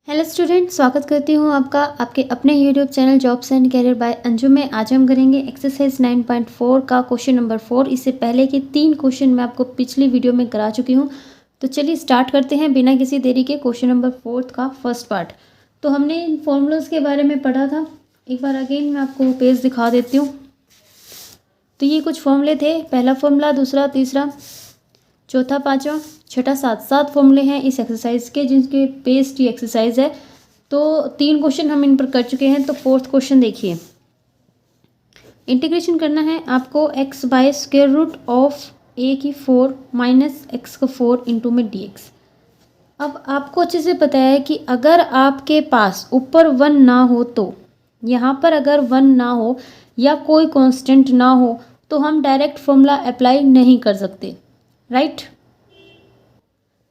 Hello student, स्वागत करती हूँ आपका आपके अपने YouTube channel jobs and career bye Anju में। आज हम करेंगे एक्सरसाइज 9.4 का क्वेश्चन नंबर 4। इससे पहले के 3 क्वेश्चन मैं आपको पिछली वीडियो में करा चुकी हूँ। तो चलिए स्टार्ट करते हैं बिना किसी देरी के क्वेश्चन नंबर 4 का फर्स्ट पार्ट। तो हमने इन फॉर्मूलाज के बारे में पढ़ा था। एक बार अगेन मैं आपको पेज दिखा देती हूँ। तो ये कुछ फॉर्मूले थे, पहला फॉर्मूला, दूसरा, तीसरा, चौथा, पांचवा, छठा, 7 फॉर्मूले हैं इस एक्सरसाइज के, जिनके बेस्ड ये एक्सरसाइज है। तो 3 क्वेश्चन हम इन पर कर चुके हैं। तो फोर्थ क्वेश्चन देखिए, इंटीग्रेशन करना है आपको x by square root of a की 4 माइनस x का 4 इंटू में dx। अब आपको अच्छे से पता है कि अगर आपके पास ऊपर 1 ना हो, तो यहाँ पर अगर 1 ना हो या कोई कांस्टेंट ना हो तो हम डायरेक्ट फॉर्मूला अप्लाई नहीं कर सकते, राइट।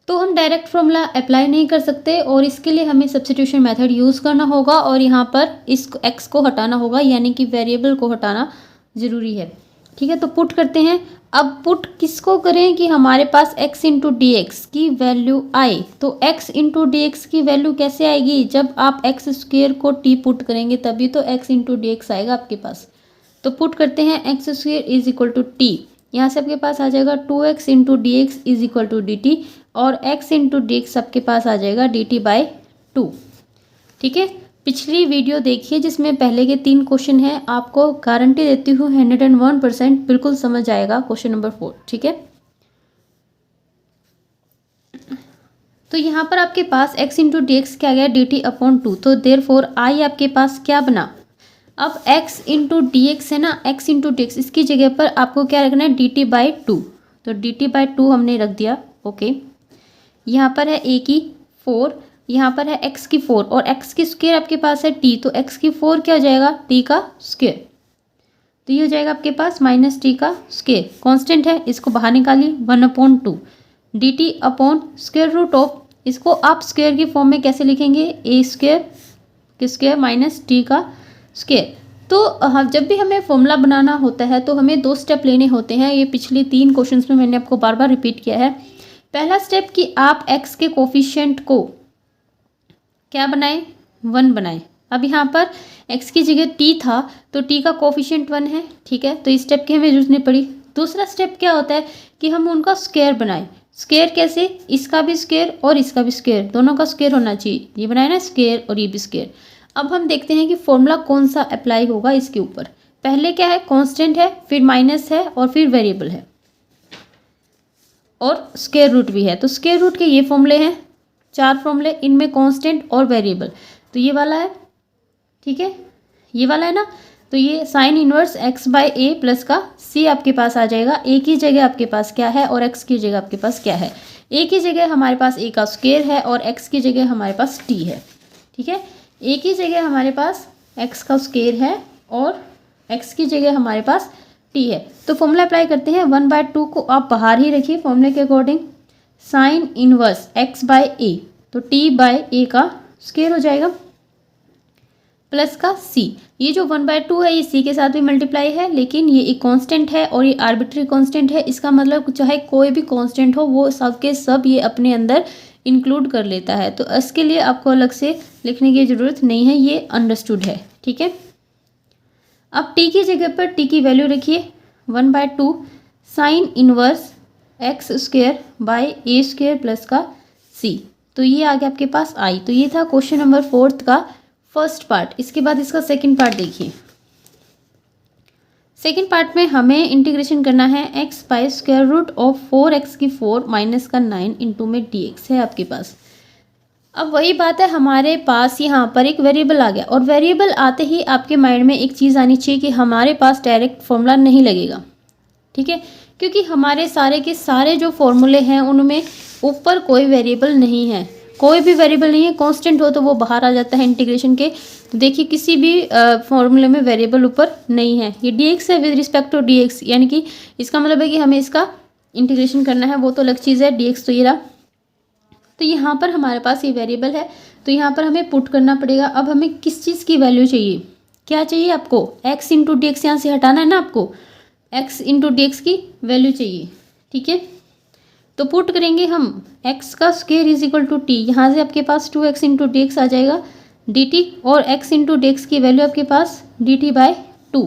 तो हम डायरेक्ट फॉर्मूला अप्लाई नहीं कर सकते और इसके लिए हमें सब्स्टिट्यूशन मेथड यूज़ करना होगा और यहाँ पर इस x को हटाना होगा, यानी कि वेरिएबल को हटाना ज़रूरी है। ठीक है, तो पुट करते हैं। अब पुट किसको करें कि हमारे पास x इंटू डी एक्स की वैल्यू आए। तो x इंटू डी एक्स की वैल्यू कैसे आएगी? जब आप एक्स स्क्वेयर को t पुट करेंगे तभी तो x इंटू डी एक्स आएगा आपके पास। तो पुट करते हैं x square is equal to t. यहाँ से आपके पास आ जाएगा 2x into d x is equal to d t, और x इंटू डी एक्स आपके पास आ जाएगा डी टी बाई 2। ठीक है, पिछली वीडियो देखिए जिसमें पहले के 3 क्वेश्चन हैं। आपको गारंटी देती हूँ 101% बिल्कुल समझ आएगा क्वेश्चन नंबर 4। ठीक है, तो यहाँ पर आपके पास x इंटू डी एक्स क्या गया? D t upon 2। तो देयरफॉर आई आपके पास क्या बना? अब x इंटू डी एक्स है ना, x इंटू डी एक्स, इसकी जगह पर आपको क्या रखना है? D T by 2। तो डी टी बाई 2 हमने रख दिया। ओके, यहाँ पर है a की 4, यहाँ पर है x की 4 और x की स्क्वायर आपके पास है t। तो x की 4 क्या हो जाएगा? t का स्क्वायर। तो ये हो जाएगा आपके पास माइनस t का स्क्वायर। कांस्टेंट है, इसको बाहर निकालिए, 1/2 d t upon square root of, इसको आप स्क्वायर की फॉर्म में कैसे लिखेंगे? a स्क्वायर के स्क्वायर माइनस t का स्क्वायर। तो जब भी हमें फॉर्मूला बनाना होता है तो हमें 2 स्टेप लेने होते हैं। ये पिछले 3 क्वेश्चंस में मैंने आपको बार बार रिपीट किया है। पहला स्टेप कि आप x के कोफिशिएंट को क्या बनाएं? 1 बनाएं। अब यहाँ पर x की जगह t था तो t का कोफिशिएंट 1 है। ठीक है, तो इस स्टेप की हमें जरूरत नहीं पड़ी। दूसरा स्टेप क्या होता है कि हम उनका स्क्वायर बनाएं। स्क्वायर कैसे? इसका भी स्क्वायर और इसका भी स्क्वायर, दोनों का स्क्वायर होना चाहिए। ये बनाए ना स्क्वायर और ये भी स्क्वायर। अब हम देखते हैं कि फॉर्मूला कौन सा अप्लाई होगा इसके ऊपर। पहले क्या है? कांस्टेंट है, फिर माइनस है और फिर वेरिएबल है और स्क्वायर रूट भी है। तो स्क्वायर रूट के ये फॉर्मूले हैं, 4 फॉर्मूले, इनमें कांस्टेंट और वेरिएबल। तो ये वाला है, ठीक है, ये वाला है ना। तो ये साइन इनवर्स x बाय ए प्लस का c आपके पास आ जाएगा। a की जगह आपके पास क्या है और x की जगह आपके पास क्या है? a की जगह हमारे पास a का स्क्वायर है और x की जगह हमारे पास t है। ठीक है, a की जगह हमारे पास x का स्क्वायर है और x की जगह हमारे पास t है। तो फॉर्मूला अप्लाई करते हैं। 1/2 को आप बाहर ही रखिए फॉर्मूले के according. Sine inverse x by a, तो t बाय a का स्क्वायर हो जाएगा प्लस का c। ये जो 1/2 है ये c के साथ भी मल्टीप्लाई है, लेकिन ये एक कांस्टेंट है और ये आर्बिट्री कांस्टेंट है। इसका मतलब चाहे कोई भी कांस्टेंट हो वो सब के सब ये अपने अंदर इंक्लूड कर लेता है। तो इसके लिए आपको अलग से लिखने की ज़रूरत नहीं है, ये अंडरस्टूड है। ठीक है, अब t की जगह पर t की वैल्यू रखिए 1/2 sign inverse x square by a square plus का c। तो ये आ गया आपके पास i। तो ये था क्वेश्चन नंबर 4 का फर्स्ट पार्ट। इसके बाद इसका सेकंड पार्ट देखिए। सेकंड पार्ट में हमें इंटीग्रेशन करना है x by square root of 4x की 4 माइनस का 9 इंटू में dx है आपके पास। अब वही बात है, हमारे पास यहाँ पर एक वेरिएबल आ गया और वेरिएबल आते ही आपके माइंड में एक चीज़ आनी चाहिए कि हमारे पास डायरेक्ट फॉर्मूला नहीं लगेगा। ठीक है, क्योंकि हमारे सारे के सारे जो फॉर्मूले हैं उनमें ऊपर कोई वेरिएबल नहीं है, कोई भी वेरिएबल नहीं है। कांस्टेंट हो तो वो बाहर आ जाता है इंटीग्रेशन के। तो देखिए किसी भी फॉर्मूले में वेरिएबल ऊपर नहीं है। ये dx है विद रिस्पेक्ट टू dx, यानी कि इसका मतलब है कि हमें इसका इंटीग्रेशन करना है, वो तो अलग चीज़ है। dx तो ये रहा। तो यहाँ पर हमारे पास ये वेरिएबल है तो यहाँ पर हमें पुट करना पड़ेगा। अब हमें किस चीज़ की वैल्यू चाहिए? क्या चाहिए आपको? x इंटू डी एक्स यहाँ से हटाना है ना आपको, x इंटू डी एक्स की वैल्यू चाहिए। ठीक है, तो पुट करेंगे हम x का square is equal to t, यहाँ से आपके पास 2x इंटू डी एक्स आ जाएगा dt, और x इंटू डी एक्स की वैल्यू आपके पास dt बाय 2,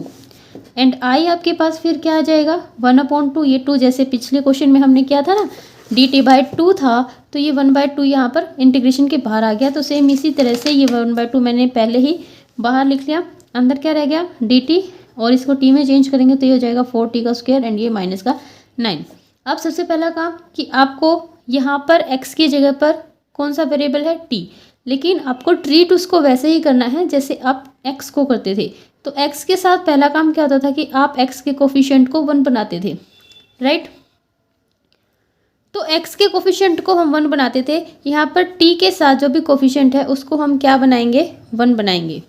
एंड i आपके पास फिर क्या आ जाएगा 1/2, ये 2 जैसे पिछले क्वेश्चन में हमने किया था ना dt बाय 2 था, तो ये 1/2 यहाँ पर इंटीग्रेशन के बाहर आ गया। तो सेम इसी तरह से ये 1/2 मैंने पहले ही बाहर लिख लिया, अंदर क्या रह गया dt, और इसको t में चेंज करेंगे तो ये हो जाएगा 4t का स्क्वायर एंड ये माइनस का 9। अब सबसे पहला काम कि आपको यहाँ पर x की जगह पर कौन सा वेरिएबल है t, लेकिन आपको ट्रीट उसको वैसे ही करना है जैसे आप x को करते थे। तो x के साथ पहला काम क्या होता था कि आप x के कोफिशिएंट को 1 बनाते थे, राइट। तो x के कोफिशिएंट को हम 1 बनाते थे, यहाँ पर t के साथ जो भी कोफिशिएंट है उसको हम क्या बनाएंगे 1 बनाएंगे,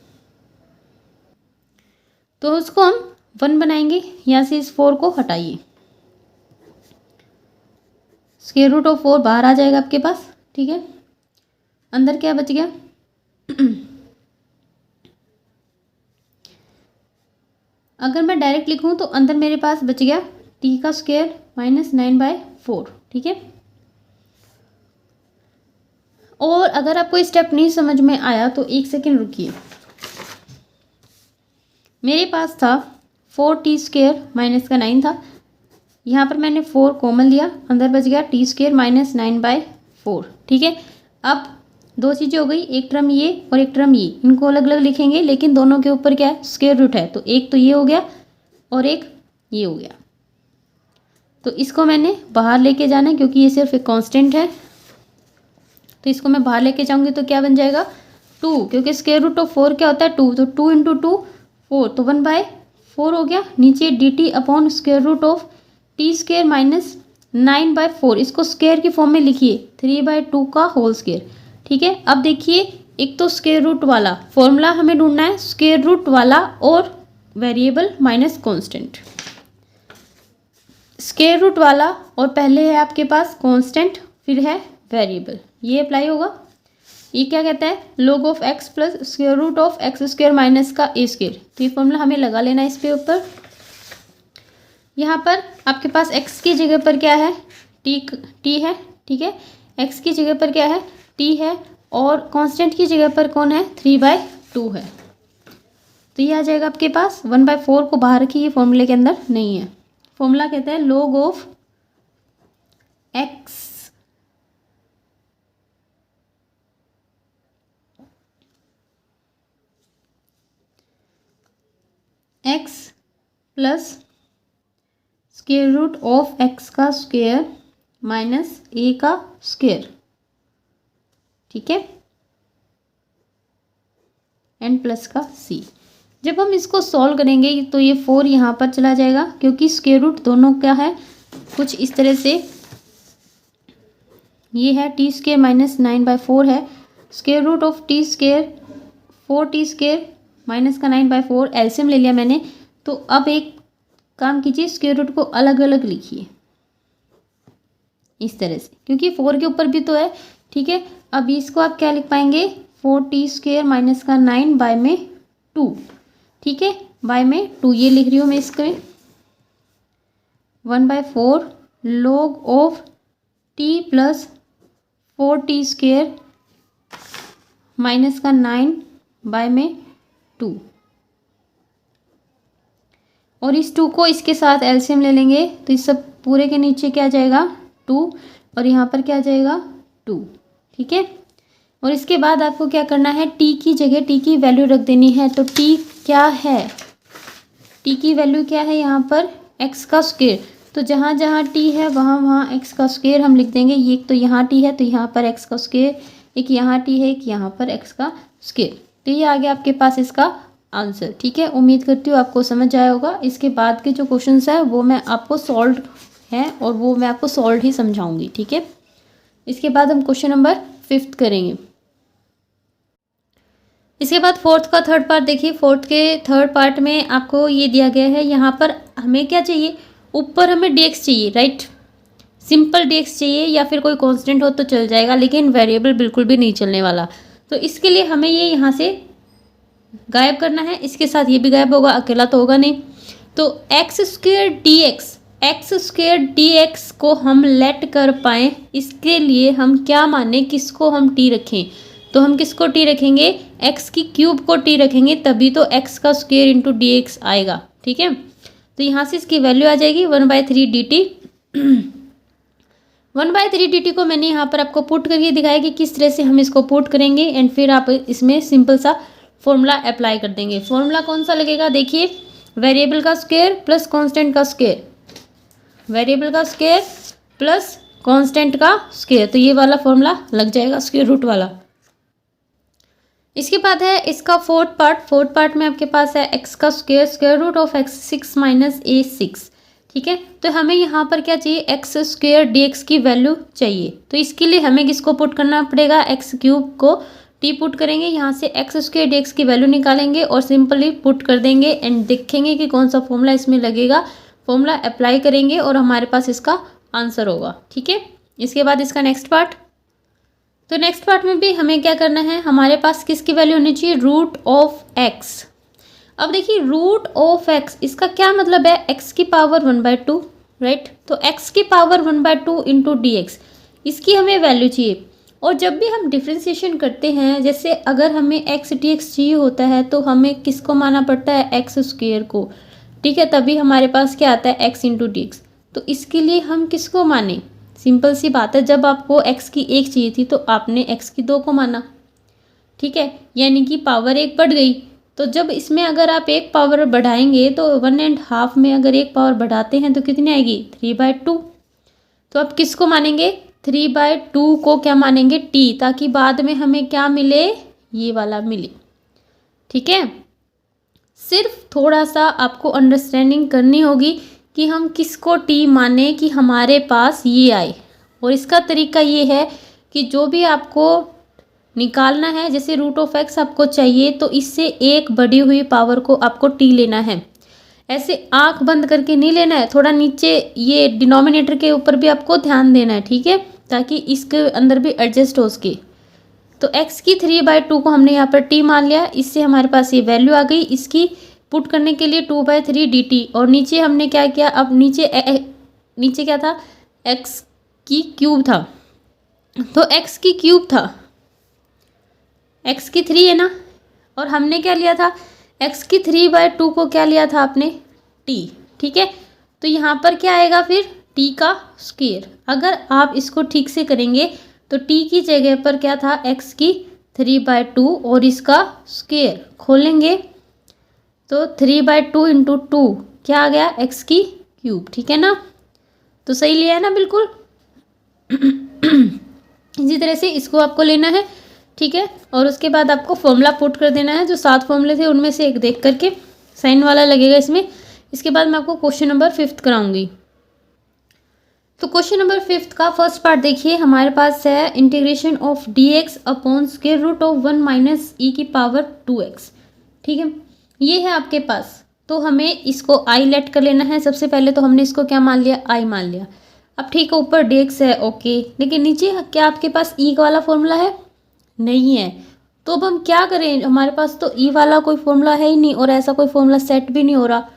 तो उसको हम 1 बनाएंगे। यहाँ से इस 4 को हटाइए, स्क्वायर रूट ऑफ 4 बाहर आ जाएगा आपके पास, ठीक है। अंदर क्या बच गया अगर मैं डायरेक्ट लिखूं तो अंदर मेरे पास बच गया t का स्क्वायर माइनस 9/4, ठीक है। और अगर आपको स्टेप नहीं समझ में आया तो 1 सेकेंड रुकिए। मेरे पास था 4t स्क्वायर माइनस का 9 था, यहाँ पर मैंने 4 कॉमन लिया, अंदर बच गया t स्क्वायर माइनस 9/4, ठीक है। अब दो चीज़ें हो गई, एक टर्म ये और एक टर्म ये, इनको अलग अलग लिखेंगे लेकिन दोनों के ऊपर क्या है स्क्वायर रूट है, तो एक तो ये हो गया और एक ये हो गया। तो इसको मैंने बाहर लेके जाना है क्योंकि ये सिर्फ एक कांस्टेंट है, तो इसको मैं बाहर लेके जाऊंगी तो क्या बन जाएगा 2, क्योंकि स्क्वायर रूट ऑफ 4 क्या होता है 2, तो 2 इंटू 2 4, तो 1/4 हो गया। नीचे dt upon square root of t square minus 9/4, इसको स्क्वायर की फॉर्म में लिखिए 3/2 का होल स्क्वायर, ठीक है। अब देखिए एक तो स्क्वायर रूट वाला फॉर्मूला हमें ढूंढना है, स्क्वायर रूट वाला और variable minus constant, square root वाला और पहले है आपके पास कांस्टेंट फिर है वेरिएबल, ये अप्लाई होगा। ये क्या कहता है log of x plus square root of x square minus का a स्क्वायर, तो ये फॉर्मूला हमें लगा लेना है इस पे ऊपर। यहाँ पर आपके पास x की जगह पर क्या है t है, ठीक है। x की जगह पर क्या है t है और कांस्टेंट की जगह पर कौन है 3/2 है, तो ये आ जाएगा आपके पास 1/4 को बाहर रखिए, ये फॉर्मूले के अंदर नहीं है। फॉर्मूला कहता है log of x plus square root of x का स्क्वायर माइनस a का स्क्वायर, ठीक है, एंड प्लस का c। जब हम इसको सॉल्व करेंगे तो ये 4 यहाँ पर चला जाएगा क्योंकि स्क्वायर रूट दोनों क्या है कुछ इस तरह से, ये है t स्क्वायर माइनस 9/4 है, square root of t square 4t square minus का 9/4, एलसीएम ले लिया मैंने। तो अब एक काम कीजिए स्क्वायर रूट को अलग अलग लिखिए इस तरह से, क्योंकि 4 के ऊपर भी तो है, ठीक है। अब इसको आप क्या लिख पाएंगे 4t स्क्वायर माइनस का 9 बाय में 2, ठीक है, बाय में 2 ये लिख रही हूँ मैं इसके 1/4 log of t plus 4t square minus का 9 बाय में 2, और इस 2 को इसके साथ एलसीएम ले लेंगे तो इस सब पूरे के नीचे क्या आ जाएगा 2 और यहाँ पर क्या आ जाएगा 2, ठीक है। और इसके बाद आपको क्या करना है t की जगह t की वैल्यू रख देनी है। तो t क्या है, t की वैल्यू क्या है यहाँ पर x का स्क्वायर, तो जहाँ जहाँ t है वहाँ वहाँ x का स्क्वायर हम लिख देंगे। ये तो यहाँ t है तो यहाँ पर x का स्क्वायर, एक यहाँ t है एक यहाँ पर x का स्क्वायर, तो ये आ गया आपके पास इसका आंसर, ठीक है। उम्मीद करती हूँ आपको समझ आया होगा। इसके बाद के जो क्वेश्चंस है वो मैं आपको सॉल्व है और वो मैं आपको सॉल्व ही समझाऊंगी, ठीक है। इसके बाद हम क्वेश्चन नंबर 5 करेंगे। इसके बाद 4th का थर्ड पार्ट देखिए। 4th के थर्ड पार्ट में आपको ये दिया गया है, यहाँ पर हमें क्या चाहिए, ऊपर हमें dx चाहिए, राइट, सिंपल dx चाहिए या फिर कोई कांस्टेंट हो तो चल जाएगा, लेकिन वेरिएबल बिल्कुल भी नहीं चलने वाला। तो इसके लिए हमें ये यहाँ से गायब करना है, इसके साथ ये भी गायब होगा, अकेला तो होगा नहीं। तो x square dx x square D x को हम लेट कर पाएँ, इसके लिए हम क्या माने, किसको हम टी रखें। तो हम किसको टी रखेंगे, एक्स की क्यूब को टी रखेंगे, तभी तो एक्स का स्क्वेयर इंटू डी एक्स आएगा। ठीक है, तो यहाँ से इसकी वैल्यू आ जाएगी 1/3 डी टी। 1/3 डी टी को मैंने यहाँ पर आपको पुट करके दिखाया कि किस तरह से हम इसको पुट करेंगे, एंड फिर आप इसमें सिंपल सा फॉर्मूला अप्लाई कर देंगे। फॉर्मूला कौन सा लगेगा, देखिए, वेरिएबल का स्क्वायर प्लस कांस्टेंट का स्क्वायर, वेरिएबल का स्क्वायर प्लस कांस्टेंट का स्क्वायर, तो ये वाला फॉर्मूला लग जाएगा, स्क्वायर रूट वाला। इसके बाद है इसका फोर्थ पार्ट में आपके पास है एक्स का square, square root of X 6 minus A 6। ठीक है, तो हमें यहाँ पर क्या चाहिए, एक्स स्क्वायर डी एक्स की वैल्यू चाहिए। तो इसके लिए हमें किसको पुट करना पड़ेगा, एक्स क्यूब को टी पुट करेंगे, यहाँ से एक्स स्क्वायर डी एक्स की वैल्यू निकालेंगे और सिंपली पुट कर देंगे, एंड देखेंगे कि कौन सा फॉर्मूला इसमें लगेगा। फॉर्मूला अप्लाई करेंगे और हमारे पास इसका आंसर होगा। ठीक है, इसके बाद इसका नेक्स्ट पार्ट, तो नेक्स्ट पार्ट में भी हमें क्या करना है, हमारे पास किसकी वैल्यू होनी चाहिए, रूट ऑफ एक्स। अब देखिए, रूट ऑफ एक्स, इसका क्या मतलब है, एक्स की पावर 1/2, राइट। तो एक्स की पावर 1/2 इंटू डी एक्स, इसकी हमें वैल्यू चाहिए। और जब भी हम डिफ्रेंशिएशन करते हैं, जैसे अगर हमें एक्स डी एक्स चाहिए होता है, तो हमें किसको माना पड़ता है, एक्स स्क्वेयर को। ठीक है, तभी हमारे पास क्या आता है, एक्स इंटू डी एक्स। तो इसके लिए हम किसको माने, सिंपल सी बात है, जब आपको एक्स की 1 चाहिए थी तो आपने एक्स की 2 को माना। ठीक है, यानी कि पावर 1 बढ़ गई। तो जब इसमें अगर आप एक पावर बढ़ाएंगे तो 1.5 में अगर एक पावर बढ़ाते हैं तो कितनी आएगी, 3/2। तो अब किसको मानेंगे, 3/2 को क्या मानेंगे, टी, ताकि बाद में हमें क्या मिले, ये वाला मिले। ठीक है, सिर्फ थोड़ा सा आपको अंडरस्टैंडिंग करनी होगी कि हम किसको टी माने कि हमारे पास ये आए। और इसका तरीका ये है कि जो भी आपको निकालना है, जैसे रूट ऑफ एक्स आपको चाहिए, तो इससे एक बढ़ी हुई पावर को आपको टी लेना है। ऐसे आंख बंद करके नहीं लेना है, थोड़ा नीचे ये डिनोमिनेटर के ऊपर भी आपको ध्यान देना है। ठीक है, ताकि इसके अंदर भी एडजस्ट हो सके। तो x की 3/2 को हमने यहाँ पर t मान लिया, इससे हमारे पास ये वैल्यू आ गई। इसकी पुट करने के लिए 2/3 dt, और नीचे हमने क्या किया, अब नीचे क्या था, x की क्यूब था, तो x की क्यूब था, x की 3 है ना, और हमने क्या लिया था, x की 3/2 को क्या लिया था आपने, t। ठीक है, तो यहाँ पर क्या आएगा फिर, t का स्क्वायर। अगर आप इसको ठीक से करेंगे तो t की जगह पर क्या था, x की 3/2 और इसका स्क्वायर खोलेंगे तो 3/2 इंटू 2 क्या आ गया, x की क्यूब। ठीक है ना, तो सही लिया है ना, बिल्कुल। इसी तरह से इसको आपको लेना है। ठीक है, और उसके बाद आपको फॉर्मूला पुट कर देना है। जो 7 फॉर्मूले थे उनमें से एक देख करके, साइन वाला लगेगा इसमें। इसके बाद मैं आपको क्वेश्चन नंबर 5 कराऊंगी। तो क्वेश्चन नंबर 5 का फर्स्ट पार्ट देखिए, हमारे पास है integration of D X upon square root of 1 minus E की पावर 2x। ठीक है, ये है आपके पास। तो हमें इसको आई लेट कर लेना है। सबसे पहले तो हमने इसको क्या मान लिया, आई मान लिया। अब ठीक है, ऊपर डी एक्स है, ओके, लेकिन नीचे क्या आपके पास ई वाला फॉर्मूला है, नहीं है। तो अब हम क्या करें, हमारे पास तो ई वाला कोई फॉर्मूला है ही नहीं, और ऐसा कोई फॉर्मूला सेट भी नहीं हो रहा।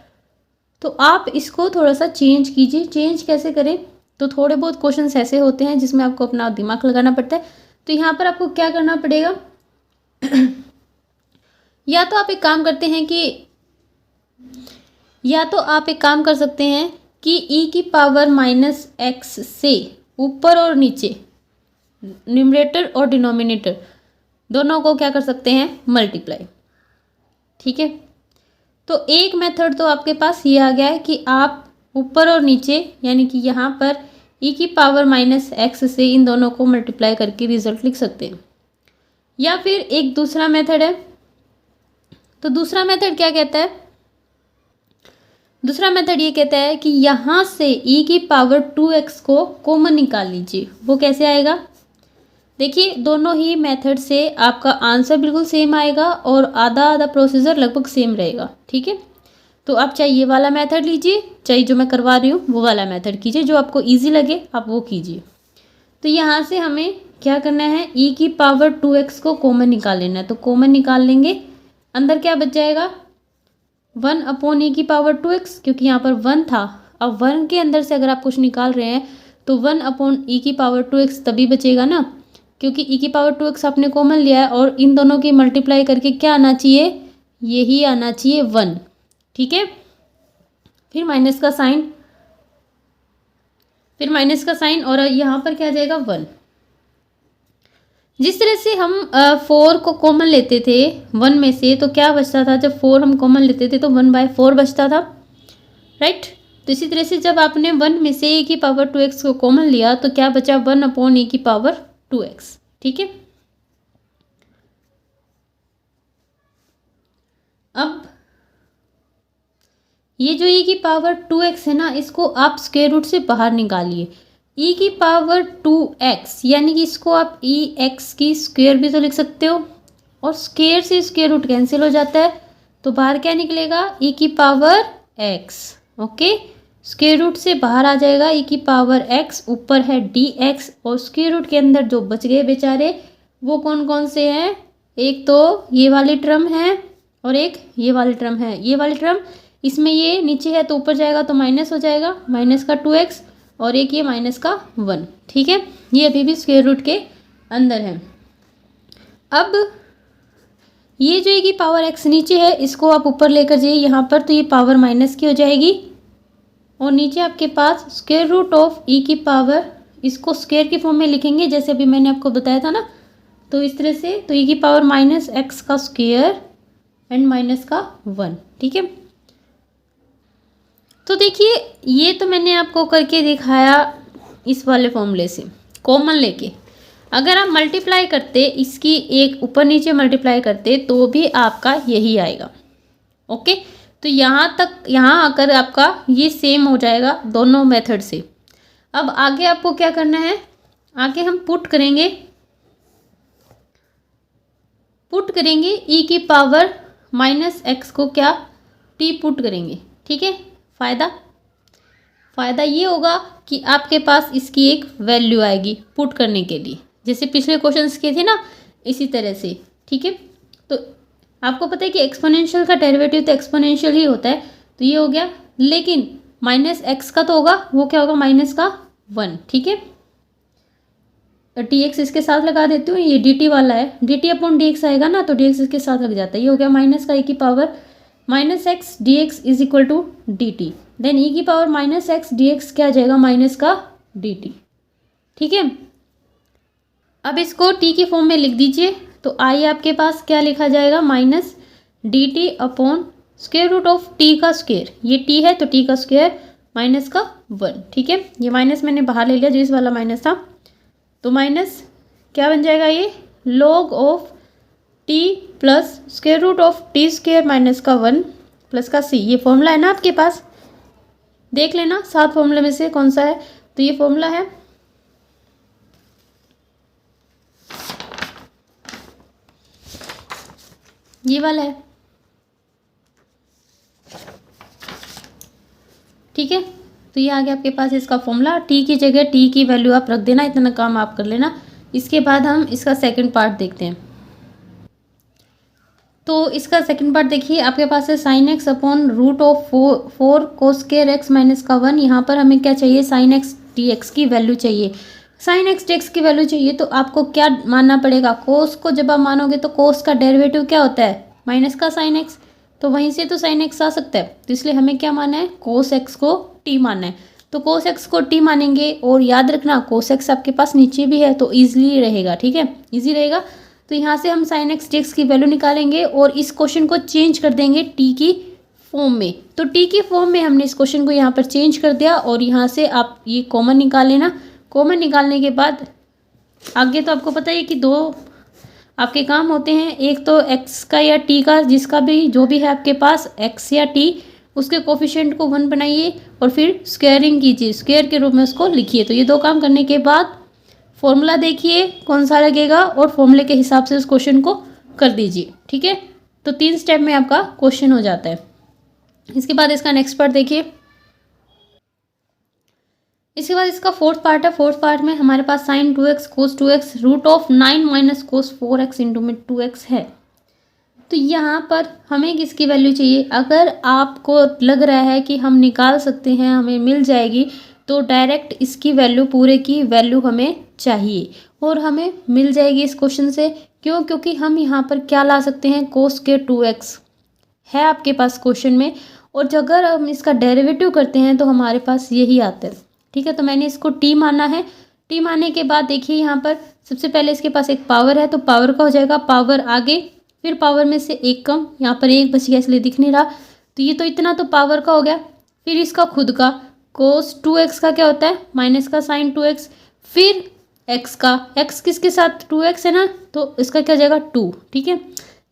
तो आप इसको थोड़ा सा चेंज कीजिए। चेंज कैसे करें, तो थोड़े बहुत क्वेश्चंस ऐसे होते हैं जिसमें आपको अपना दिमाग लगाना पड़ता है। तो यहाँ पर आपको क्या करना पड़ेगा, या तो आप एक काम कर सकते हैं कि e की पावर -x से ऊपर और नीचे, न्यूमरेटर और डिनोमिनेटर दोनों को क्या कर सकते हैं, मल्टीप्लाई। ठीक है, तो एक मेथड तो आपके पास ये आ गया है कि आप ऊपर और नीचे, यानी कि यहाँ पर e की पावर -x से इन दोनों को मल्टीप्लाई करके रिजल्ट लिख सकते हैं। या फिर एक दूसरा मेथड है। तो दूसरा मेथड क्या कहता है, दूसरा मेथड ये कहता है कि यहाँ से e की पावर 2x को कॉमन निकाल लीजिए। वो कैसे आएगा, देखिए, दोनों ही मेथड से आपका आंसर बिल्कुल सेम आएगा और आधा आधा प्रोसीजर लगभग सेम रहेगा। ठीक है, तो आप चाहे ये वाला मेथड लीजिए, चाहे जो मैं करवा रही हूँ वो वाला मेथड कीजिए, जो आपको इजी लगे आप वो कीजिए। तो यहाँ से हमें क्या करना है, e की पावर 2x को कॉमन निकाल लेना है। तो कॉमन निकाल लेंगे, अंदर क्या बच जाएगा, 1 अपॉन e की पावर 2x, क्योंकि यहाँ पर 1 था, अब 1 के अंदर से अगर आप कुछ निकाल रहे हैं तो 1/e⁻²x तभी बचेगा ना, क्योंकि e⁻²x आपने कॉमन लिया है और इन दोनों की मल्टीप्लाई करके क्या आना चाहिए, यही आना चाहिए 1। ठीक है, फिर माइनस का साइन और यहाँ पर क्या आ जाएगा 1। जिस तरह से हम 4 को कॉमन लेते थे 1 में से तो क्या बचता था, जब 4 हम कॉमन लेते थे तो 1/4 बचता था, राइट। तो इसी तरह से जब आपने 1 में से e⁻²x को कॉमन लिया तो क्या बचा 1/e⁻²x। ठीक है, अब ये जो e⁻²x है ना, इसको आप स्क्वायर रूट से बाहर निकालिए। e⁻²x यानी कि इसको आप ex की स्क्वायर भी तो लिख सकते हो, और स्क्वायर से स्क्वायर रूट कैंसिल हो जाता है तो बाहर क्या निकलेगा e⁻x। ओके, स्क्वायर रूट से बाहर आ जाएगा e⁻x, ऊपर है dx और स्क्वायर रूट के अंदर जो बच गए बेचारे वो कौन कौन से हैं, एक तो ये वाली टर्म है और एक ये वाली टर्म है। ये वाली टर्म इसमें ये नीचे है तो ऊपर जाएगा तो माइनस हो जाएगा, माइनस का 2x और एक ये माइनस का 1। ठीक है, ये अभी भी स्क्वायर रूट के अंदर है। अब ये जो e⁻x नीचे है इसको आप ऊपर लेकर जाइए यहाँ पर, तो ये पावर माइनस की हो जाएगी और नीचे आपके पास स्क्वायर रूट ऑफ e⁻, इसको स्क्वायर की फॉर्म में लिखेंगे जैसे अभी मैंने आपको बताया था ना, तो इस तरह से, तो e⁻x का स्क्वायर एंड माइनस का 1। ठीक है, तो देखिए ये तो मैंने आपको करके दिखाया इस वाले फॉर्मूले से कॉमन लेके। अगर आप मल्टीप्लाई करते, इसकी एक ऊपर नीचे मल्टीप्लाई करते तो भी आपका यही आएगा। ओके, तो यहाँ तक, यहाँ आकर आपका ये सेम हो जाएगा दोनों मेथड से। अब आगे आपको क्या करना है, आगे हम पुट करेंगे e⁻−x को क्या t पुट करेंगे। ठीक है, फ़ायदा ये होगा कि आपके पास इसकी एक वैल्यू आएगी पुट करने के लिए, जैसे पिछले क्वेश्चंस के थे ना इसी तरह से। ठीक है, तो आपको पता है कि एक्सपोनेंशियल का डेरिवेटिव तो एक्सपोनेंशियल ही होता है, तो ये हो गया, लेकिन -x का तो होगा, वो क्या होगा माइनस का 1। ठीक है, dx इसके साथ लगा देती हूँ, ये dt वाला है, dt/dx आएगा ना तो dx इसके साथ लग जाता है, ये हो गया माइनस का e⁻−x dx is equal to dt, then e⁻−x dx क्या आ जाएगा माइनस का dt। ठीक है, अब इसको t की फॉर्म में लिख दीजिए, तो आई आपके पास क्या लिखा जाएगा माइनस dt/स्क्वायर रूट ऑफ t का स्क्वायर, ये t है तो t का स्क्वायर माइनस का 1। ठीक है, ये माइनस मैंने बाहर ले लिया जो इस वाला माइनस था, तो माइनस क्या बन जाएगा ये log of t plus square root of t square minus का 1 प्लस का c। ये फॉर्मूला है ना आपके पास, देख लेना 7 फॉर्मूले में से कौन सा है, तो ये फॉर्मूला है ये वाला है। ठीक है, तो ये आ गया आपके पास इसका फॉर्मूला, t की जगह t की वैल्यू आप रख देना, इतना काम आप कर लेना। इसके बाद हम इसका सेकंड पार्ट देखते हैं। तो इसका सेकंड पार्ट देखिए, आपके पास है sin x upon root of 4 cos square x minus का 1। यहाँ पर हमें क्या चाहिए, sin x dx की वैल्यू चाहिए। sin x dx की वैल्यू चाहिए तो आपको क्या मानना पड़ेगा, cos को जब आप मानोगे तो cos का डेरिवेटिव क्या होता है माइनस का sin x, तो वहीं से तो sin x आ सकता है, तो इसलिए हमें क्या मानना है cos x को t मानना है। तो cos x को t मानेंगे, और याद रखना cos x आपके पास नीचे भी है तो ईजिली रहेगा। ठीक है, ईजी रहेगा, तो यहाँ से हम sin x dx की वैल्यू निकालेंगे और इस क्वेश्चन को चेंज कर देंगे t की फॉर्म में। तो t की फॉर्म में हमने इस क्वेश्चन को यहाँ पर चेंज कर दिया, और यहाँ से आप ये कॉमन निकाल लेना। कॉमन निकालने के बाद आगे तो आपको पता है कि दो आपके काम होते हैं, एक तो x का या t का, जिसका भी जो भी है आपके पास x या t, उसके कोफिशिएंट को 1 बनाइए और फिर स्क्वायरिंग कीजिए, स्क्वायर के रूप में उसको लिखिए। तो ये दो काम करने के बाद फॉर्मूला देखिए कौन सा लगेगा और फॉर्मूले के हिसाब से उस क्वेश्चन को कर दीजिए। ठीक है, तो 3 स्टेप में आपका क्वेश्चन हो जाता है। इसके बाद इसका नेक्स्ट पार्ट देखिए, इसके बाद इसका फोर्थ पार्ट है। फोर्थ पार्ट में हमारे पास sin 2x cos 2x root of 9 minus cos 4x into में 2x है। तो यहाँ पर हमें किसकी वैल्यू चाहिए? अगर आपको लग रहा है कि हम निकाल सकते हैं, हमें मिल जाएगी, तो डायरेक्ट इसकी वैल्यू, पूरे की वैल्यू हमें चाहिए और हमें मिल जाएगी इस क्वेश्चन से। क्यों? क्योंकि हम यहाँ पर क्या ला सकते हैं? कोस के 2x है आपके पास क्वेश्चन में, और जो अगर हम इसका डेरिवेटिव करते हैं तो हमारे पास यही आता है। ठीक है, तो मैंने इसको t माना है। t मानने के बाद देखिए यहाँ पर सबसे पहले इसके पास एक पावर है, तो पावर का हो जाएगा पावर आगे, फिर पावर में से एक कम, यहाँ पर एक बच गया इसलिए दिख नहीं रहा, तो ये तो इतना तो पावर का हो गया। फिर इसका खुद का कोस 2x का क्या होता है? माइनस का साइन 2x, फिर x का, x किसके साथ? 2x है ना, तो इसका क्या हो जाएगा? 2। ठीक है,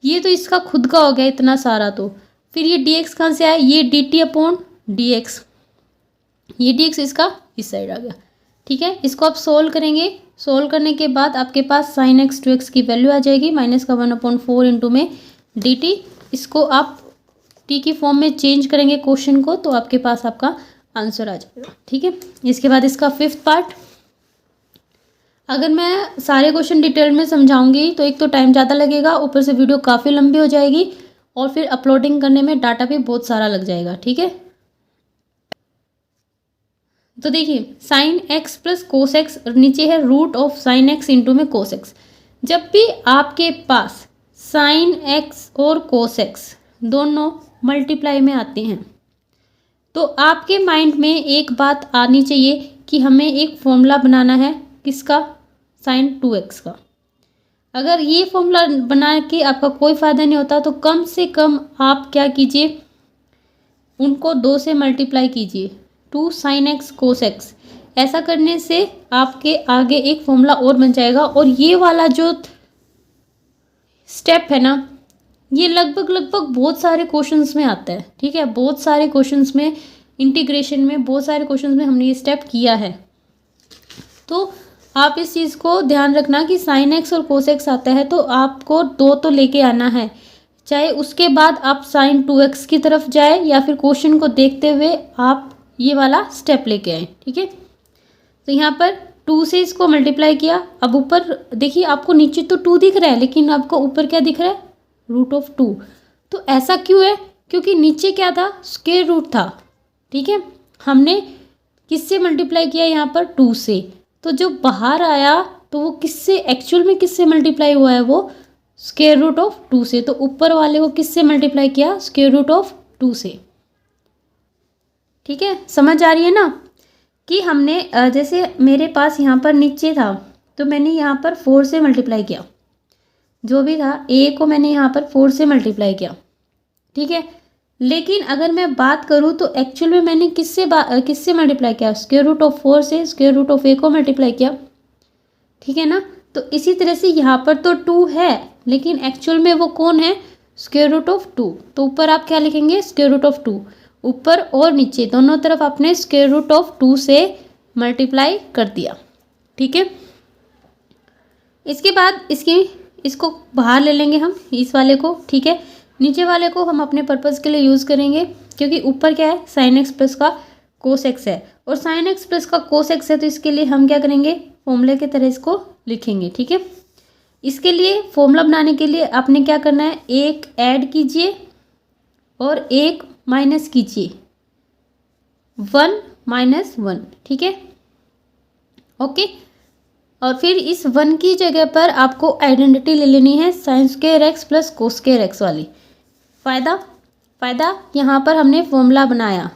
ये तो इसका खुद का हो गया इतना सारा। तो फिर ये dx कहाँ से आया? ये dt अपॉन dx, ये dx इसका इस साइड आ गया। ठीक है, इसको आप सोल्व करेंगे, सोल्व करने के बाद आपके पास साइन एक्स 2x की वैल्यू आ जाएगी, माइनस का 1/4 इंटू में dt। इसको आप t की फॉर्म में चेंज करेंगे क्वेश्चन को, तो आपके पास आपका आंसर आ जाएगा। ठीक है, इसके बाद इसका 5th पार्ट। अगर मैं सारे क्वेश्चन डिटेल में समझाऊंगी तो एक तो टाइम ज़्यादा लगेगा, ऊपर से वीडियो काफ़ी लंबी हो जाएगी, और फिर अपलोडिंग करने में डाटा भी बहुत सारा लग जाएगा। ठीक है, तो देखिए sine x plus cos x, नीचे है root of sine x into में कोस एक्स। जब भी आपके पास साइन एक्स और कोस एक्स दोनों मल्टीप्लाई में आते हैं, तो आपके माइंड में एक बात आनी चाहिए कि हमें एक फॉर्मूला बनाना है, किसका? साइन 2x का। अगर ये फॉर्मूला बना के आपका कोई फ़ायदा नहीं होता, तो कम से कम आप क्या कीजिए, उनको 2 से मल्टीप्लाई कीजिए, 2 साइन एक्स कोस एक्स। ऐसा करने से आपके आगे एक फॉर्मूला और बन जाएगा। और ये वाला जो स्टेप है ना, ये लगभग बहुत सारे क्वेश्चंस में आता है। ठीक है, बहुत सारे क्वेश्चंस में, इंटीग्रेशन में, बहुत सारे क्वेश्चंस में हमने ये स्टेप किया है। तो आप इस चीज़ को ध्यान रखना कि साइन एक्स और कोस एक्स आता है तो आपको 2 तो लेके आना है, चाहे उसके बाद आप साइन 2x की तरफ जाए या फिर क्वेश्चन को देखते हुए आप ये वाला स्टेप लेके आए। ठीक है, तो यहाँ पर 2 से इसको मल्टीप्लाई किया। अब ऊपर देखिए, आपको नीचे तो 2 दिख रहा है, लेकिन आपको ऊपर क्या दिख रहा है? Root of 2। तो ऐसा क्यों है? क्योंकि नीचे क्या था? स्क्वायर रूट था। ठीक है, हमने किससे मल्टीप्लाई किया? यहाँ पर 2 से। तो जो बाहर आया तो वो किससे, एक्चुअल में किससे मल्टीप्लाई हुआ है? वो स्क्वायर रूट ऑफ 2 से। तो ऊपर वाले को किससे मल्टीप्लाई किया? स्क्वायर रूट ऑफ 2 से। ठीक है, समझ आ रही है ना कि हमने जैसे मेरे पास यहाँ पर नीचे था, तो मैंने यहाँ पर 4 से मल्टीप्लाई किया, जो भी था a को मैंने यहाँ पर 4 से मल्टीप्लाई किया। ठीक है, लेकिन अगर मैं बात करूँ तो एक्चुअल में मैंने किससे मल्टीप्लाई किया? स्क्वायर रूट ऑफ 4 से स्क्वायर रूट ऑफ a को मल्टीप्लाई किया। ठीक है ना, तो इसी तरह से यहाँ पर तो 2 है, लेकिन एक्चुअल में वो कौन है? Square root of 2। तो ऊपर आप क्या लिखेंगे? Square root of 2। ऊपर और नीचे दोनों तरफ आपने स्क्वायर रूट ऑफ 2 से मल्टीप्लाई कर दिया। ठीक है, इसके बाद इसको बाहर ले लेंगे हम, इस वाले को। ठीक है, नीचे वाले को हम अपने पर्पज़ के लिए यूज़ करेंगे, क्योंकि ऊपर क्या है? साइन एक्स प्लस का कोस एक्स है, और साइन एक्स प्लस का कोस एक्स है, तो इसके लिए हम क्या करेंगे? फॉर्मूले की तरह इसको लिखेंगे। ठीक है, इसके लिए फॉर्मूला बनाने के लिए आपने क्या करना है? एक ऐड कीजिए और एक माइनस कीजिए, 1 माइनस 1। ठीक है, ओके। और फिर इस 1 की जगह पर आपको आइडेंटिटी ले लेनी है sine square X plus cos square X वाली। फ़ायदा यहाँ पर हमने फॉर्मूला बनाया,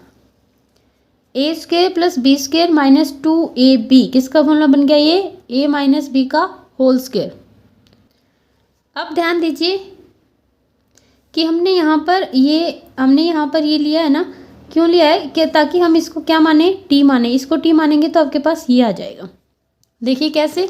A square plus B square minus 2ab, किसका फॉर्मूला बन गया? ये a माइनस बी का होल स्क्वायर। अब ध्यान दीजिए कि हमने यहाँ पर ये लिया है ना, क्यों लिया है? कि ताकि हम इसको क्या माने? t माने। इसको t मानेंगे तो आपके पास ये आ जाएगा। देखिए कैसे,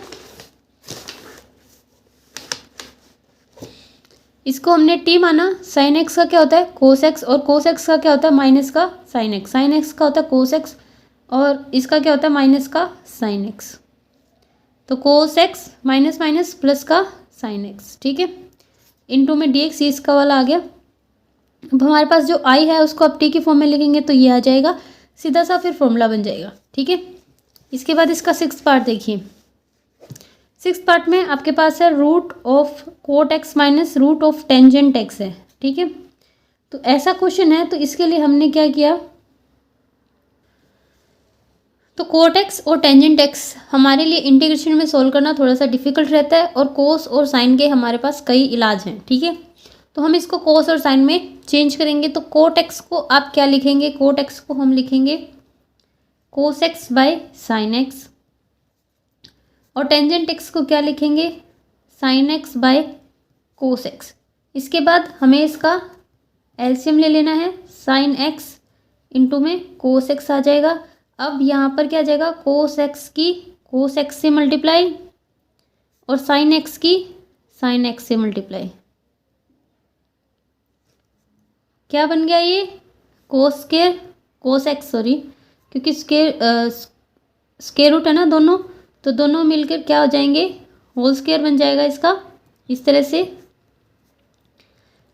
इसको हमने t माना, साइन एक्स का क्या होता है? कोस एक्स, और कोस एक्स का क्या होता है? माइनस का साइन एक्स। साइन एक्स का होता है कोस एक्स, और इसका क्या होता है? माइनस का साइन एक्स। तो कोस एक्स माइनस माइनस प्लस का साइन एक्स। ठीक है, इंटू में dx, इसका वाला आ गया। अब हमारे पास जो i है उसको आप t की फॉर्म में लिखेंगे तो ये आ जाएगा, सीधा सा फिर फॉर्मूला बन जाएगा। ठीक है, इसके बाद इसका 6th पार्ट देखिए। सिक्स पार्ट में आपके पास है root of cot x minus root of tangent x है, ठीक है। तो ऐसा क्वेश्चन है, तो इसके लिए हमने क्या किया, तो कोट एक्स और टेंजेंट एक्स हमारे लिए इंटीग्रेशन में सोल्व करना थोड़ा सा डिफिकल्ट रहता है, और कोस और साइन के हमारे पास कई इलाज हैं, ठीक है। तो हम इसको कोस और साइन में चेंज करेंगे। तो कोट एक्स को आप क्या लिखेंगे, कोट एक्स को हम लिखेंगे cos x by sine x, और टेंजेंट एक्स को क्या लिखेंगे, sign x by cos x. इसके बाद हमें इसका एलसीएम ले लेना है, साइन एक्स इंटू में कोस एक्स आ जाएगा। अब यहाँ पर क्या आ जाएगा, कोस एक्स की कोस एक्स से मल्टीप्लाई और साइन एक्स की साइन एक्स से मल्टीप्लाई। क्या बन गया ये, cos square cos x, sorry, क्योंकि स्केयर रूट है ना दोनों, तो दोनों मिलकर क्या हो जाएंगे, होल स्केयर बन जाएगा इसका, इस तरह से।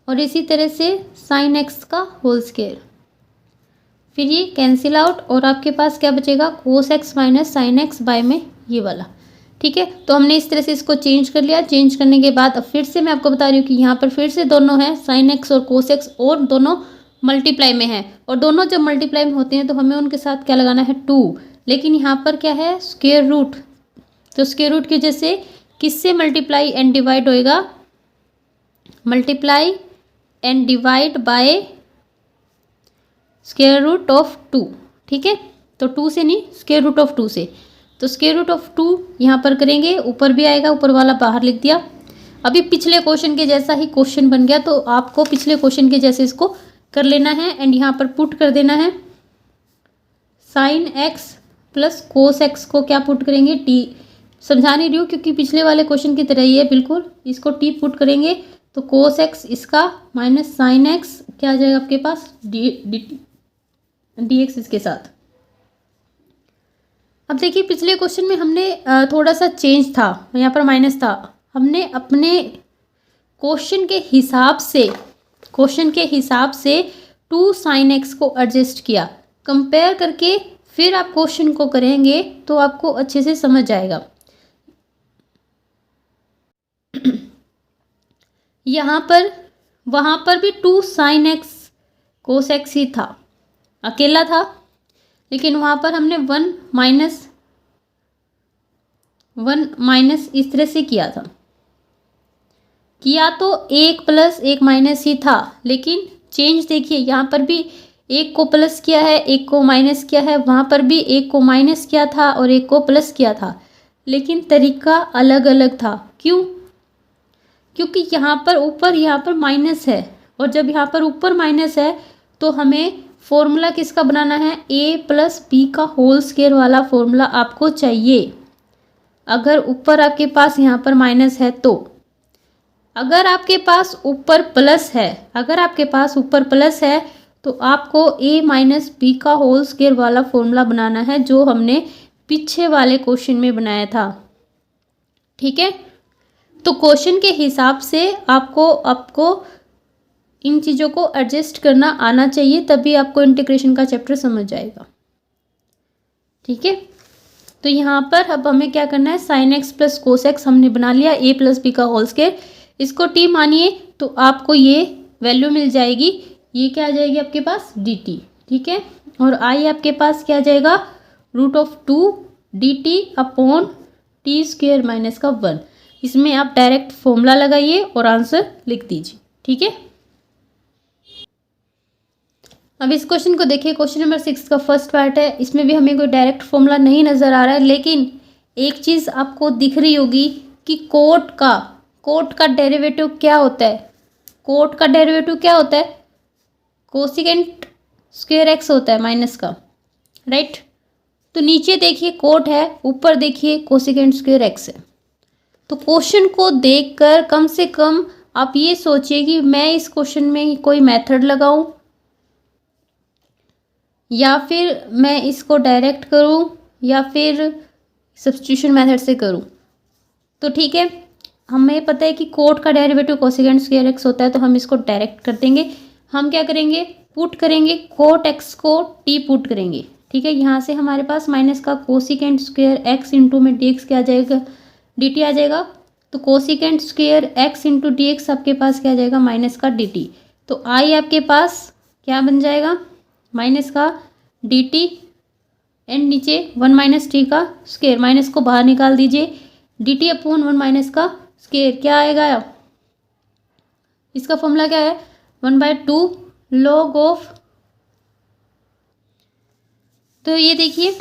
और इसी तरह से साइन एक्स का होल स्केयर, फिर ये कैंसिल आउट, और आपके पास क्या बचेगा, cos x minus sine x by में ये वाला, ठीक है। तो हमने इस तरह से इसको चेंज कर लिया। चेंज करने के बाद अब फिर से मैं आपको बता रही हूँ कि यहाँ पर फिर से दोनों हैं, साइन एक्स और कोस एक्स, और दोनों मल्टीप्लाई में हैं, और दोनों जब मल्टीप्लाई में होते हैं तो हमें उनके साथ क्या लगाना है, 2। लेकिन यहाँ पर क्या है, स्क्वायर रूट, तो स्क्वायर रूट की वजह से किससे मल्टीप्लाई एंड डिवाइड होएगा, multiply and divide by square root of 2, ठीक है। तो 2 से नहीं, स्क्वायर रूट ऑफ 2 से। तो स्क्वायर रूट ऑफ 2 यहाँ पर करेंगे, ऊपर भी आएगा, ऊपर वाला बाहर लिख दिया। अभी पिछले क्वेश्चन के जैसा ही क्वेश्चन बन गया, तो आपको पिछले क्वेश्चन के जैसे इसको कर लेना है, एंड यहाँ पर पुट कर देना है sign x plus cos x को क्या पुट करेंगे, टी। समझा नहीं रही हूँ क्योंकि पिछले वाले क्वेश्चन की तरह ही है बिल्कुल। इसको टी पुट करेंगे तो कोस एक्स इसका माइनस साइन एक्स क्या आ जाएगा आपके पास, डी एक्स इसके साथ। अब देखिए पिछले क्वेश्चन में हमने थोड़ा सा चेंज था, यहाँ पर माइनस था, हमने अपने क्वेश्चन के हिसाब से 2 साइन एक्स को एडजस्ट किया, कंपेयर करके फिर आप क्वेश्चन को करेंगे तो आपको अच्छे से समझ आएगा। यहाँ पर वहाँ पर भी 2 साइन एक्स कोस एक्स ही था, अकेला था, लेकिन वहाँ पर हमने 1 माइनस इस तरह से किया तो 1 प्लस 1 माइनस ही था, लेकिन चेंज देखिए, यहाँ पर भी 1 को प्लस किया है, 1 को माइनस किया है, वहाँ पर भी 1 को माइनस किया था और 1 को प्लस किया था, लेकिन तरीका अलग अलग था। क्यों, क्योंकि यहाँ पर ऊपर यहाँ पर माइनस है, और जब यहाँ पर ऊपर माइनस है तो हमें फॉर्मूला किसका बनाना है, a प्लस बी का होल स्क्वायर वाला फॉर्मूला आपको चाहिए। अगर ऊपर आपके पास यहाँ पर माइनस है तो, अगर आपके पास ऊपर प्लस है, तो आपको a माइनस बी का होल स्क्वायर वाला फॉर्मूला बनाना है, जो हमने पीछे वाले क्वेश्चन में बनाया था, ठीक है। तो क्वेश्चन के हिसाब से आपको इन चीज़ों को एडजस्ट करना आना चाहिए, तभी आपको इंटीग्रेशन का चैप्टर समझ आएगा, ठीक है। तो यहाँ पर अब हमें क्या करना है, sign x plus cos x हमने बना लिया, a प्लस बी का होल स्क्वायर, इसको t मानिए तो आपको ये वैल्यू मिल जाएगी, ये क्या आ जाएगी आपके पास, dt, ठीक है। और i आपके पास क्या आ जाएगा, √2 dt upon T square minus का 1। इसमें आप डायरेक्ट फॉर्मूला लगाइए और आंसर लिख दीजिए, ठीक है। अब इस क्वेश्चन को देखिए, क्वेश्चन नंबर 6 का फर्स्ट पार्ट है। इसमें भी हमें कोई डायरेक्ट फॉर्मूला नहीं नज़र आ रहा है, लेकिन एक चीज़ आपको दिख रही होगी कि कोट का डेरिवेटिव क्या होता है, कोसिकेंट स्क्वायर एक्स होता है माइनस का, राइट। तो नीचे देखिए कोट है, ऊपर देखिए कोसिकेंट स्क्वायर एक्स है। तो क्वेश्चन को देखकर कम से कम आप ये सोचिए कि मैं इस क्वेश्चन में कोई मेथड लगाऊं, या फिर मैं इसको डायरेक्ट करूं, या फिर सब्स्टिट्यूशन मेथड से करूं। तो ठीक है, हमें पता है कि कोट का डेरिवेटिव कोसिकेंट स्क्वायर एक्स होता है, तो हम इसको डायरेक्ट कर देंगे। हम क्या करेंगे, पुट करेंगे कोट एक्स को टी पुट करेंगे, ठीक है। यहाँ से हमारे पास माइनस का कोसिकेंट स्क्वायर एक्स इंटू में डी एक्स क्या आ जाएगा, डी टी आ जाएगा। तो cosecant square x into d x आपके पास क्या आ जाएगा, माइनस का डी टी। तो आई आपके पास क्या बन जाएगा, माइनस का डी टी एंड नीचे वन माइनस टी का स्क्वेयर, माइनस को बाहर निकाल दीजिए, D t upon one minus का स्क्वेयर क्या आएगा, इसका फॉर्मूला क्या है, 1/2 log ऑफ, तो ये देखिए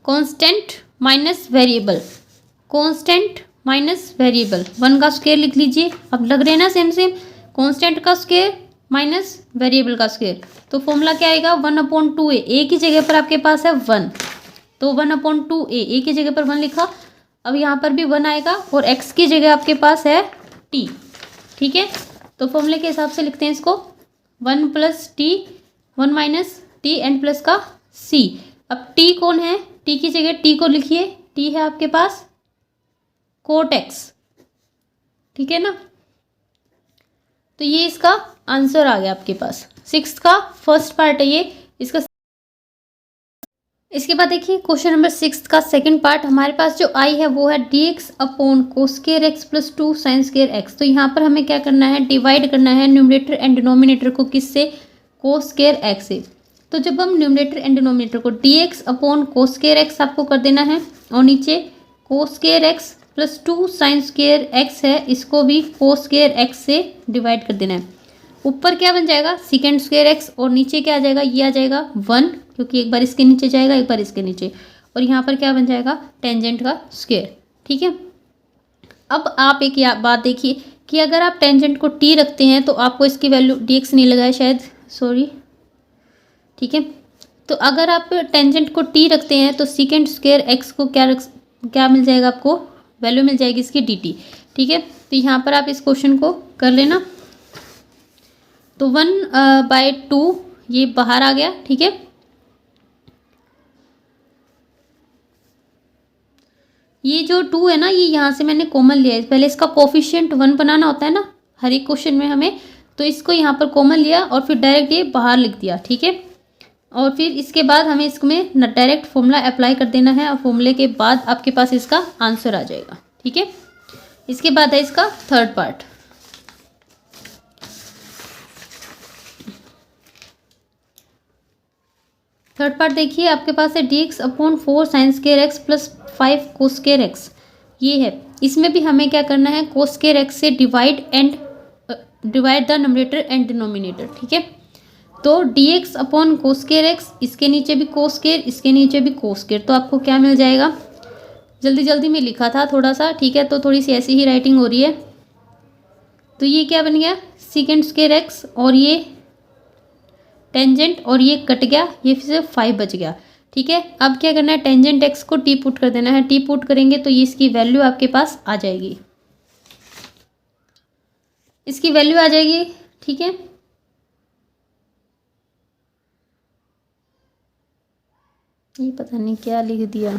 constant minus variable, constant minus variable, 1 का स्क्वायर लिख लीजिए। अब लग रहे हैं ना सेम सेम, कांस्टेंट का स्क्वायर माइनस वेरिएबल का स्क्वायर, तो फॉर्मूला क्या आएगा, 1/2a, ए की जगह पर आपके पास है 1, तो 1/2a, ए की जगह पर 1 लिखा। अब यहाँ पर भी 1 आएगा और x की जगह आपके पास है t, ठीक है। तो फॉर्मूले के हिसाब से लिखते हैं इसको, 1 + t, 1 - t एंड प्लस का c। अब t कौन है, t की जगह t को लिखिए, t है आपके पास कोट x, ठीक है ना। तो ये इसका आंसर आ गया आपके पास, 6th का फर्स्ट पार्ट है ये इसका। इसके बाद देखिए क्वेश्चन नंबर 6 का सेकंड पार्ट, हमारे पास जो आई है वो है dx upon cos square x + 2 sin square x। तो यहाँ पर हमें क्या करना है, डिवाइड करना है न्यूमरेटर एंड डिनोमिनेटर को, किससे, कोस्क्वायर x से। तो जब हम न्यूमरेटर एंड डिनोमिनेटर को dx अपॉन कोस्क्वायर x आपको कर देना है, और नीचे cos square x + 2 sin square x है, इसको भी कोस्क्वायर x से डिवाइड कर देना है। ऊपर क्या बन जाएगा, सेकेंड स्क्वायर x, और नीचे क्या आ जाएगा, ये आ जाएगा 1, क्योंकि एक बार इसके नीचे जाएगा एक बार इसके नीचे, और यहाँ पर क्या बन जाएगा, टेंजेंट का स्क्वायर, ठीक है। अब आप एक बात देखिए कि अगर आप टेंजेंट को t रखते हैं तो आपको इसकी वैल्यू dx नहीं लगाया शायद, सॉरी, ठीक है। तो अगर आप टेंजेंट को t रखते हैं तो सेकेंड स्क्वायर x को क्या मिल जाएगा, आपको वैल्यू मिल जाएगी इसकी dt, ठीक है। तो यहाँ पर आप इस क्वेश्चन को कर लेना। तो 1/2 ये बाहर आ गया, ठीक है। ये जो 2 है ना, ये यहाँ से मैंने कॉमन लिया है, पहले इसका कोफिशिएंट 1 बनाना होता है ना हर एक क्वेश्चन में हमें, तो इसको यहाँ पर कॉमन लिया और फिर डायरेक्ट ये बाहर लिख दिया, ठीक है। और फिर इसके बाद हमें इसमें डायरेक्ट फॉर्मूला अप्लाई कर देना है, और फॉर्मूले के बाद आपके पास इसका आंसर आ जाएगा, ठीक है। इसके बाद है इसका थर्ड पार्ट। थर्ड पार्ट देखिए आपके पास है dx upon 4 sin square x + 5 cos square x, ये है। इसमें भी हमें क्या करना है, cos स्क्वायर x से divide the numerator and denominator, ठीक है। तो dx upon cos square x, इसके नीचे भी cos स्क्वायर, इसके नीचे भी cos स्क्वायर, तो आपको क्या मिल जाएगा, जल्दी जल्दी में लिखा था थोड़ा सा, ठीक है, तो थोड़ी सी ऐसी ही राइटिंग हो रही है। तो ये क्या बन गया, सेकेंड स्क्वायर x, और ये टेंजेंट, और ये कट गया, ये फिर से 5 बच गया, ठीक है। अब क्या करना है, टेंजेंट x को t पुट कर देना है, t पुट करेंगे तो ये इसकी वैल्यू आपके पास आ जाएगी, इसकी वैल्यू आ जाएगी, ठीक है। ये पता नहीं क्या लिख दिया,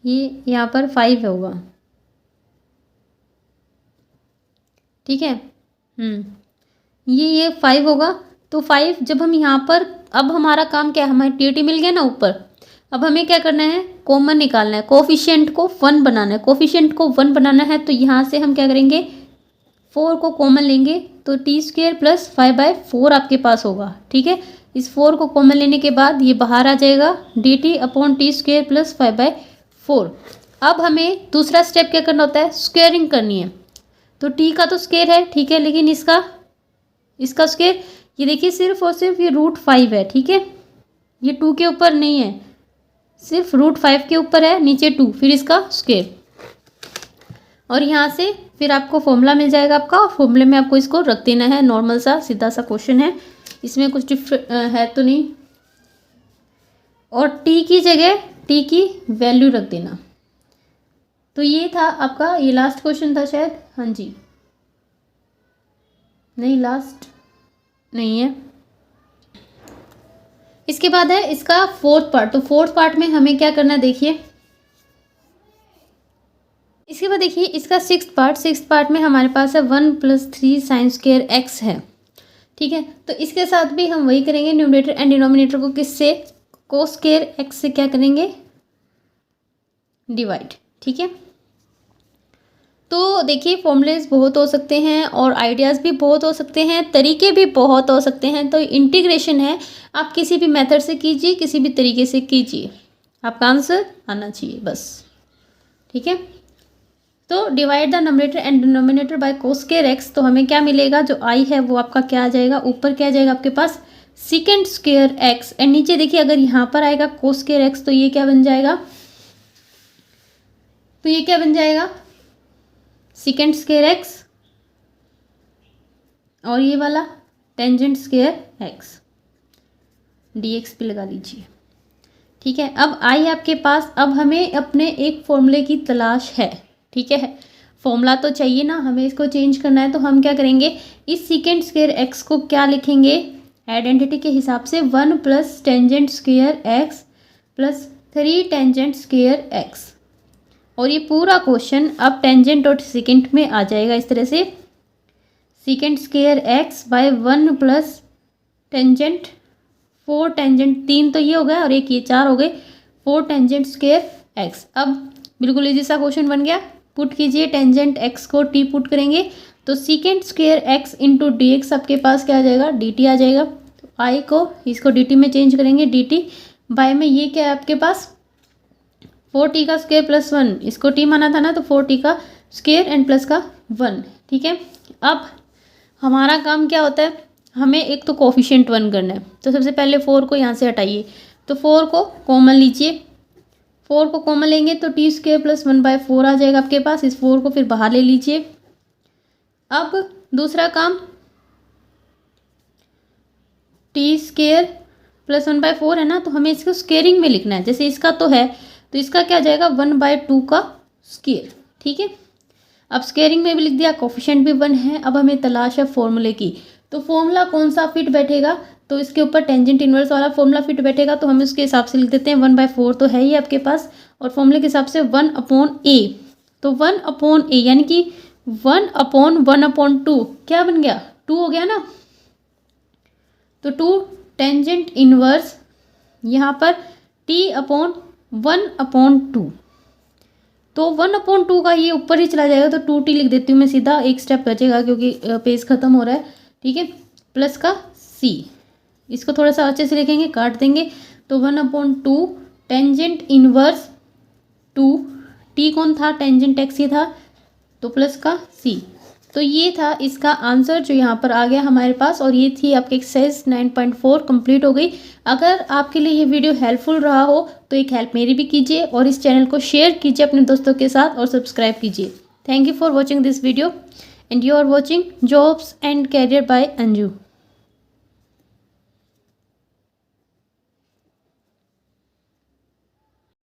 ये यहाँ पर 5 होगा, ठीक है। ये 5 होगा। तो 5 जब हम यहाँ पर, अब हमारा काम क्या है, हमें टी मिल गया ना ऊपर, अब हमें क्या करना है, कॉमन निकालना है, कोफिशिएंट को 1 बनाना है, कोफिशिएंट को 1 बनाना है। तो यहाँ से हम क्या करेंगे, 4 को कॉमन लेंगे, तो t² + 5/4 आपके पास होगा, ठीक है। इस 4 को कॉमन लेने के बाद ये बाहर आ जाएगा, dt अपॉन t² + 5/4। अब हमें दूसरा स्टेप क्या करना होता है, स्क्वेयरिंग करनी है। तो t का तो स्क्वायर है, ठीक है, लेकिन इसका स्क्वायर, ये देखिए सिर्फ और सिर्फ ये √5 है, ठीक है, ये 2 के ऊपर नहीं है, सिर्फ √5 के ऊपर है, नीचे 2, फिर इसका स्क्वायर, और यहाँ से फिर आपको फॉर्मूला मिल जाएगा आपका, और फॉर्मूले में आपको इसको रख देना है, नॉर्मल सा सीधा सा क्वेश्चन है, इसमें कुछ है तो नहीं, और t की जगह t की वैल्यू रख देना। तो ये था आपका, ये लास्ट क्वेश्चन था शायद, हाँ जी, नहीं लास्ट नहीं है। इसके बाद है इसका फोर्थ पार्ट। तो फोर्थ पार्ट में हमें क्या करना है, देखिए इसके बाद देखिए इसका सिक्स्थ पार्ट में हमारे पास है 1 + 3 sin स्क्वायर x है, ठीक है। तो इसके साथ भी हम वही करेंगे, न्यूमरेटर एंड डिनोमिनेटर को किससे, कोस स्क्वायर एक्स से क्या करेंगे, डिवाइड। ठीक है, तो देखिए फॉर्मूलेज बहुत हो सकते हैं और आइडियाज़ भी बहुत हो सकते हैं, तरीके भी बहुत हो सकते हैं। तो इंटीग्रेशन है, आप किसी भी मेथड से कीजिए, किसी भी तरीके से कीजिए, आपका आंसर आना चाहिए बस। ठीक है, तो divide the numerator and denominator by cos square x, तो हमें क्या मिलेगा, जो आई है वो आपका क्या आ जाएगा, ऊपर क्या आ जाएगा आपके पास सेकंड स्क्वायर एक्स, एंड नीचे देखिए अगर यहाँ पर आएगा कोस स्क्वायर एक्स तो ये क्या बन जाएगा, तो ये क्या बन जाएगा सेकंड स्क्वायर एक्स, और ये वाला टेंजेंट स्क्वायर एक्स, dx पे लगा लीजिए। ठीक है, अब आई आपके पास, अब हमें अपने एक फॉर्मूले की तलाश है। ठीक है, फॉर्मूला तो चाहिए ना, हमें इसको चेंज करना है, तो हम क्या करेंगे, इस सेकंड स्क्वायर एक्स को क्या लिखेंगे, आइडेंटिटी के हिसाब से 1 plus tangent square X plus 3 tangent square x, और ये पूरा क्वेश्चन अब टेंजेंट और सेकंड में आ जाएगा इस तरह से, second square x by 1 plus tangent 4 tangent, 3 तो ये हो गया और एक ये 4 हो गए, 4 टेंजेंट स्क्वायर एक्स। अब बिल्कुल इजी सा क्वेश्चन बन गया, पुट कीजिए टेंजेंट एक्स को टी पुट करेंगे तो second square x into d x आपके पास क्या आ जाएगा, डी टी आ जाएगा। तो आई को इसको डी टी में चेंज करेंगे, डी टी बाय में ये क्या है आपके पास 4t का स्क्वायर प्लस 1, इसको t माना था ना, तो 4t का स्क्वायर एंड प्लस का 1। ठीक है, अब हमारा काम क्या होता है, हमें एक तो कोफिशिएंट 1 करना है, तो सबसे पहले 4 को यहाँ से हटाइए, तो 4 को कॉमन लीजिए, 4 को कॉमन लेंगे तो टी स्क्वायर प्लस 1/4 आ जाएगा आपके पास, इस 4 को फिर बाहर ले लीजिए। अब दूसरा काम, टी स्क्वायर प्लस 1/4 है ना, तो हमें इसको स्क्वेयरिंग में लिखना है, जैसे इसका तो है तो इसका क्या जाएगा 1/2 का स्क्वायर। ठीक है, अब स्क्वेयरिंग में भी लिख दिया, कोफिशिएंट भी 1 है। अब हमें तलाश है फॉर्मूले की, तो फॉर्मूला कौन सा फिट बैठेगा, तो इसके ऊपर टेंजेंट इनवर्स वाला फॉर्मूला फिट बैठेगा, तो हम उसके हिसाब से लिख देते हैं 1/4 तो है ही आपके पास, और फॉर्मूले के हिसाब से 1/a, तो 1/a यानी कि 1/1/2 क्या बन गया, 2 हो गया ना, तो 2 टेंजेंट इनवर्स यहाँ पर t/1/2, तो 1/2 का ये ऊपर ही चला जाएगा, तो 2t लिख देती हूँ मैं सीधा, एक स्टेप बचेगा क्योंकि पेज खत्म हो रहा है। ठीक है, प्लस का c, इसको थोड़ा सा अच्छे से लिखेंगे, काट देंगे, तो 1/2 टेंजेंट इनवर्स 2, t कौन था, टेंजेंट x ही था, तो प्लस का c। तो ये था इसका आंसर जो यहाँ पर आ गया हमारे पास, और ये थी आपकी एक्सरसाइज 9.4 कंप्लीट हो गई। अगर आपके लिए ये वीडियो हेल्पफुल रहा हो तो एक हेल्प मेरी भी कीजिए, और इस चैनल को शेयर कीजिए अपने दोस्तों के साथ, और सब्सक्राइब कीजिए। Thank you for watching this video, and you are watching jobs and career by Anju.